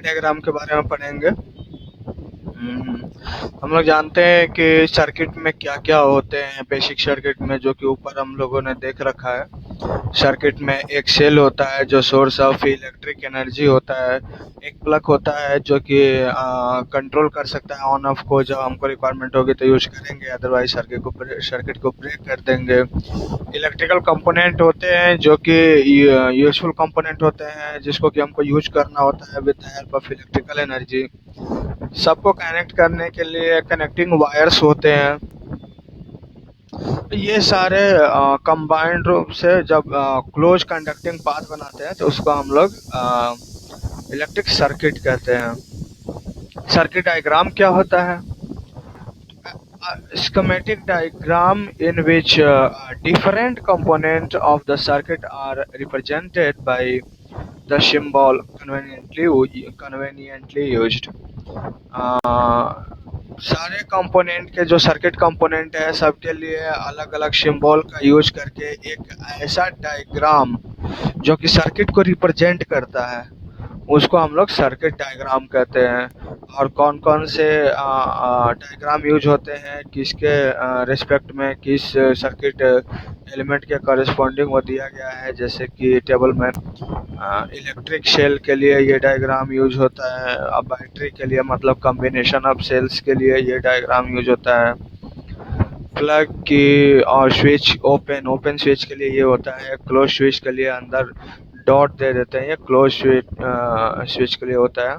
Diagram के बारे में पढ़ेंगे। हम लोग जानते हैं कि सर्किट में क्या-क्या होते हैं, बेसिक सर्किट में जो कि ऊपर हम लोगों ने देख रखा है। सर्किट में एक सेल होता है जो सोर्स ऑफ इलेक्ट्रिक एनर्जी होता है, एक प्लग होता है जो कि कंट्रोल कर सकता है ऑन ऑफ को, जब हमको रिक्वायरमेंट होगी तो यूज करेंगे, अदरवाइज सर्किट को ब्रेक कर देंगे। इलेक्ट्रिकल कंपोनेंट होते हैं जो कि यूजफुल कंपोनेंट होते हैं जिसको कि हमको यूज करना होता है with the help of electrical energy. सबको कनेक्ट करने के लिए कनेक्टिंग वायर्स होते हैं। ये सारे कंबाइंड रूप से जब क्लोज कंडक्टिंग पाथ बनाते हैं तो उसको हम लोग इलेक्ट्रिक सर्किट कहते हैं। सर्किट डायग्राम क्या होता है? Schematic diagram in which different components of the circuit are represented by the symbol conveniently used. सारे कंपोनेंट के जो सर्किट कंपोनेंट है सबके लिए अलग अलग सिंबल का यूज करके एक ऐसा डायग्राम जो कि सर्किट को रिप्रेजेंट करता है उसको हम लोग सर्किट डायग्राम कहते हैं। और कौन कौन से डायग्राम यूज होते हैं किसके रिस्पेक्ट में, किस सर्किट एलिमेंट के कॉरेस्पॉन्डिंग वो दिया गया है, जैसे कि टेबल में इलेक्ट्रिक सेल के लिए ये डायग्राम यूज होता है, अब बैटरी के लिए मतलब कॉम्बिनेशन ऑफ सेल्स के लिए ये डायग्राम यूज होता है, प्लग की और स्विच ओपन स्विच के लिए ये होता है, क्लोज स्विच के लिए अंदर डॉट दे देते हैं, ये क्लोज स्विच के लिए होता है।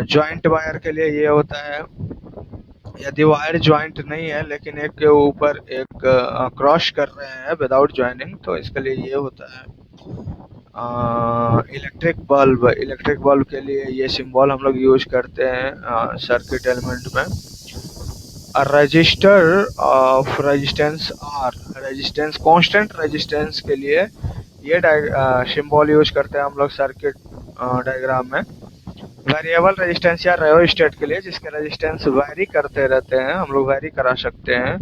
जॉइंट वायर के लिए ये होता है, यदि वायर जॉइंट नहीं है लेकिन एक के ऊपर एक क्रॉस कर रहे हैं विदाउट जॉइनिंग तो इसके लिए ये होता है। इलेक्ट्रिक बल्ब के लिए ये सिंबल हम लोग यूज करते हैं सर्किट एलिमेंट में। Register of resistance R, resistance constant resistance के लिए ये सिंबल यूज करते हैं हम लोग सर्किट डायग्राम में। वेरिएबल रेजिस्टेंस या रेओस्टेट के लिए जिसके रेजिस्टेंस वैरी करते रहते हैं, हम लोग वैरी करा सकते हैं,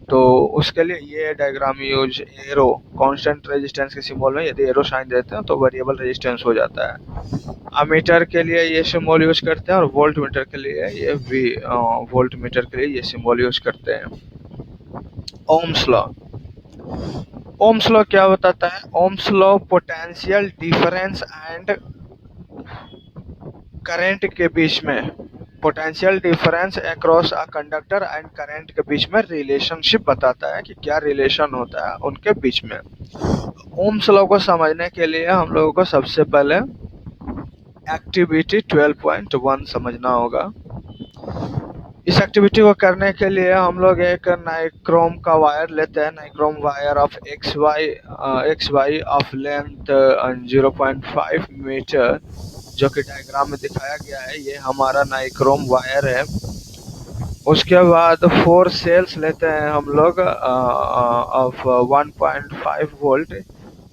तो उसके लिए ये diagram use, arrow constant resistance के सिंबल में यदि एरो साइन देते हैं तो वेरिएबल रेजिस्टेंस हो जाता है। अमीटर के लिए ये सिंबल यूज करते हैं और वोल्ट मीटर के लिए वोल्ट मीटर के लिए ये सिंबल यूज करते हैं। ओम्स लॉ, ओम्स लॉ क्या बताता है? Ohm's law potential difference and current के बीच में, potential difference across a conductor and current के बीच में रिलेशनशिप बताता है कि क्या रिलेशन होता है उनके बीच में। ओम्स लॉ को समझने के लिए हम लोगों को सबसे पहले एक्टिविटी 12.1 समझना होगा। इस एक्टिविटी को करने के लिए हम लोग एक नाइक्रोम का वायर लेते हैं, nichrome wire of X Y of length 0.5 metre जो कि डायग्राम में दिखाया गया है, ये हमारा नाइक्रोम वायर है। उसके बाद 4 सेल्स लेते हैं हम लोग ऑफ 1.5 वोल्ट,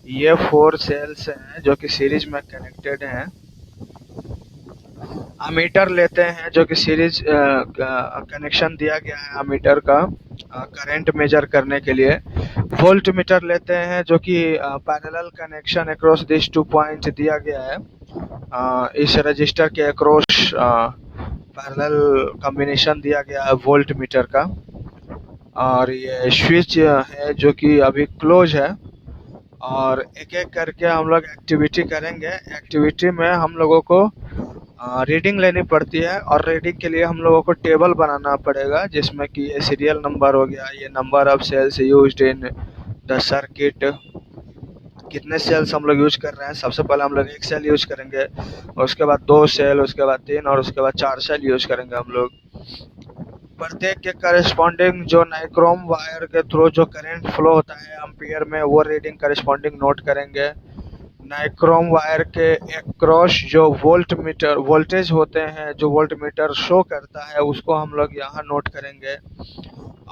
ये 4 सेल्स हैं जो कि सीरीज में कनेक्टेड हैं। अमीटर लेते हैं जो कि सीरीज कनेक्शन दिया गया है अमीटर का करंट मेजर करने के लिए। वोल्ट मीटर लेते हैं जो कि parallel connection across this 2 point दिया गया है, इस रजिस्टर के अक्रॉस पैरेलल कॉम्बिनेशन दिया गया है वोल्ट मीटर का। और ये स्विच है जो कि अभी क्लोज है। और एक एक करके हम लोग एक्टिविटी करेंगे। एक्टिविटी में हम लोगों को रीडिंग लेनी पड़ती है और रीडिंग के लिए हम लोगों को टेबल बनाना पड़ेगा जिसमें कि ये सीरियल नंबर हो गया, ये number of cells used in the circuit, कितने सेल्स हम लोग यूज कर रहे हैं। सबसे पहले हम लोग एक सेल यूज करेंगे, उसके बाद 2 सेल, उसके बाद 3 और उसके बाद 4 सेल यूज करेंगे हम लोग। प्रत्येक के करस्पॉन्डिंग जो नाइक्रोम वायर के थ्रू जो करंट फ्लो होता है एम्पियर में, वो रीडिंग करस्पॉन्डिंग नोट करेंगे। नाइक्रोम वायर के अक्रॉस जो वोल्टेज होते हैं, जो वोल्ट मीटर शो करता है, उसको हम लोग यहाँ नोट करेंगे।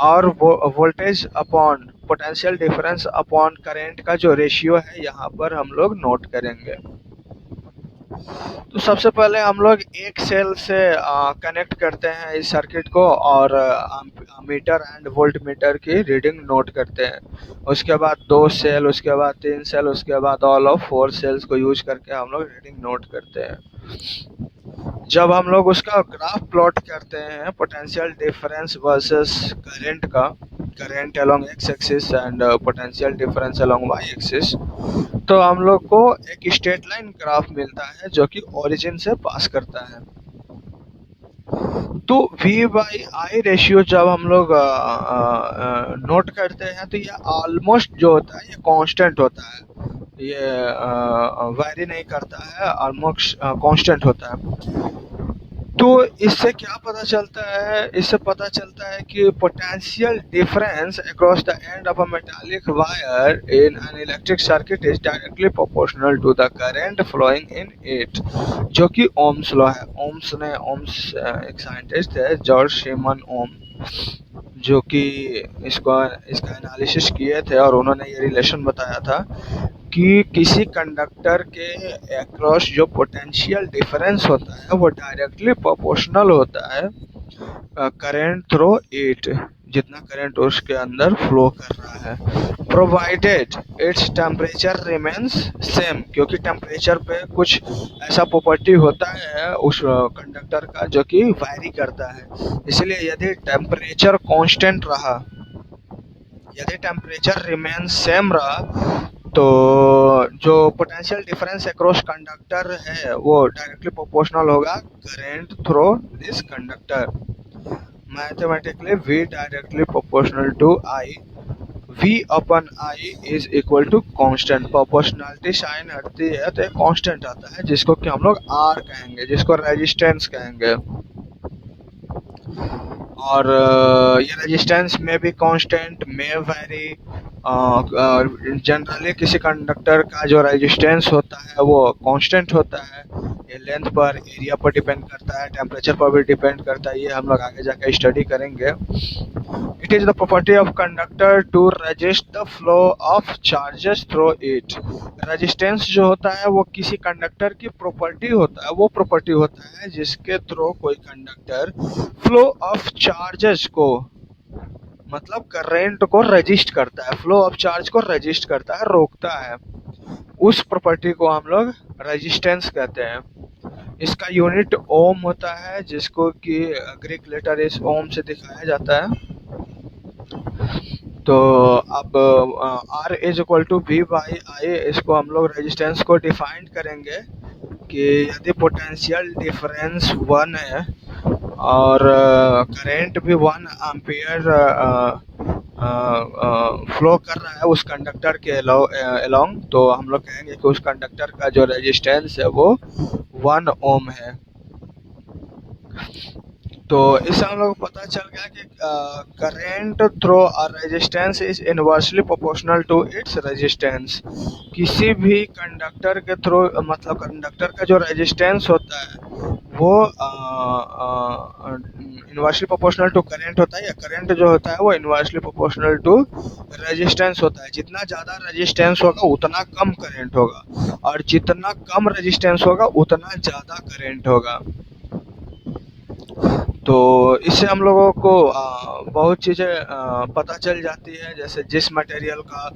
और वो voltage upon potential difference upon current का जो रेशियो है यहाँ पर हम लोग नोट करेंगे। तो सबसे पहले हम लोग एक सेल से कनेक्ट करते हैं इस सर्किट को और मीटर एंड वोल्ट मीटर की रीडिंग नोट करते हैं। उसके बाद 2 सेल, उसके बाद 3 सेल, उसके बाद ऑल ऑफ 4 सेल्स को यूज करके हम लोग रीडिंग नोट करते हैं। जब हम लोग उसका ग्राफ प्लॉट करते हैं पोटेंशियल डिफरेंस वर्सेस करंट का, current along X axis and potential difference along Y axis, तो हम लोग को एक स्ट्रेट लाइन ग्राफ मिलता है जो कि ओरिजिन से पास करता है। तो V बाई आई रेशियो जब हम लोग नोट करते हैं तो ये ऑलमोस्ट जो होता है ये कांस्टेंट होता है, ये वैरी नहीं करता है, ऑलमोस्ट कांस्टेंट होता है। तो इससे क्या पता चलता है, इससे पता चलता है कि potential difference across the end of a metallic wire in an electric circuit is directly proportional to the current flowing in it, जो कि ओम्स लॉ है। ओम्स एक साइंटिस्ट है जॉर्ज शीमन ओम, जो कि इसका एनालिसिस किए थे और उन्होंने ये रिलेशन बताया था कि किसी कंडक्टर के अक्रॉस जो पोटेंशियल डिफरेंस होता है वो डायरेक्टली प्रोपोर्शनल होता है करंट थ्रू इट, जितना करंट उसके अंदर फ्लो कर रहा है, provided its temperature remains same, क्योंकि टेम्परेचर पे कुछ ऐसा प्रॉपर्टी होता है उस कंडक्टर का जो कि वैरी करता है। इसलिए यदि टेम्परेचर कांस्टेंट रहा, यदि टेम्परेचर रिमेन सेम रहा, तो जो पोटेंशियल डिफरेंस अक्रॉस कंडक्टर है वो डायरेक्टली प्रोपोर्शनल होगा current through this conductor. Mathematically V directly proportional to I, V अपन I is equal to constant. Proportionality sign हटती है तो एक कांस्टेंट आता है जिसको कि हम लोग R कहेंगे, जिसको रेजिस्टेंस कहेंगे। और ये रेजिस्टेंस में भी कांस्टेंट में वैरी, जनरली किसी कंडक्टर का जो रेजिस्टेंस होता है वो कांस्टेंट होता है। ये लेंथ पर, एरिया पर डिपेंड करता है, टेम्परेचर पर भी डिपेंड करता है, ये हम लोग आगे जाके स्टडी करेंगे। It is the property of conductor to resist the flow of charges through it. Resistance जो होता है वो किसी कंडक्टर की प्रॉपर्टी होता है, वो प्रॉपर्टी होता है जिसके थ्रू कोई कंडक्टर फ्लो ऑफ चार्जेस को, मतलब करंट को रजिस्ट करता है, फ्लो ऑफ चार्ज को रजिस्ट करता है, रोकता है। उस प्रॉपर्टी को हम लोग रेजिस्टेंस कहते हैं। इसका यूनिट ओम होता है, जिसको कि ग्रीक लेटर इस ओम से दिखाया जाता है। तो अब R is equal to V by I, इसको हम लोग रेजिस्टेंस को डिफाइन करेंगे कि यदि पोटेंशियल डिफरेंस 1 है और करंट भी 1 एम्पियर फ्लो कर रहा है उस कंडक्टर के अलोंग, तो हम लोग कहेंगे कि उस कंडक्टर का जो रेजिस्टेंस है वो 1 ओम है। तो इससे हम लोग को पता चल गया कि current through a resistance is inversely proportional to its resistance. किसी भी कंडक्टर के थ्रू, मतलब कंडक्टर का जो रेजिस्टेंस होता है वो इनवर्सली प्रोपोर्शनल टू करंट होता है, या करंट जो होता है वो इनवर्सली प्रोपोर्शनल टू रेजिस्टेंस होता है। जितना ज़्यादा रेजिस्टेंस होगा उतना कम करंट होगा, और जितना कम रेजिस्टेंस होगा उतना ज़्यादा करंट होगा। तो इससे हम लोगों को बहुत चीज़ें पता चल जाती है, जैसे जिस मटेरियल का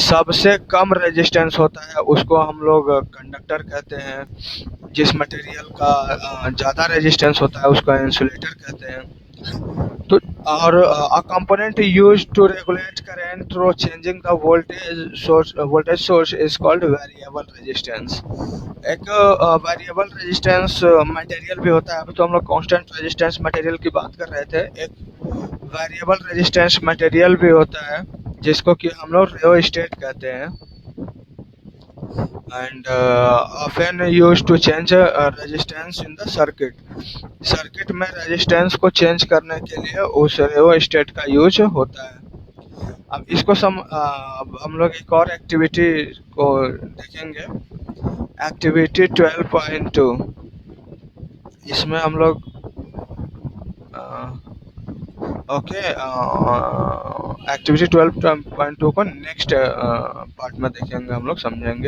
सबसे कम रेजिस्टेंस होता है उसको हम लोग कंडक्टर कहते हैं, जिस मटेरियल का ज़्यादा रेजिस्टेंस होता है उसको इंसुलेटर कहते हैं। तो और a component used to regulate current through changing the voltage source is called variable resistance। एक वेरिएबल रेजिस्टेंस मटेरियल भी होता है। अभी तो हम लोग कांस्टेंट रेजिस्टेंस मटेरियल की बात कर रहे थे, एक वेरिएबल रेजिस्टेंस मटेरियल भी होता है जिसको कि हम लोग रियोस्टेट कहते हैं, and often used to change resistance in the circuit। Circuit में रेजिस्टेंस को चेंज करने के लिए उस रियोस्टेट का यूज होता है। अब इसको हम लोग एक और एक्टिविटी को देखेंगे, एक्टिविटी 12.2। इसमें हम लोग ओके, एक्टिविटी 12.2 को नेक्स्ट पार्ट में देखेंगे, हम लोग समझेंगे।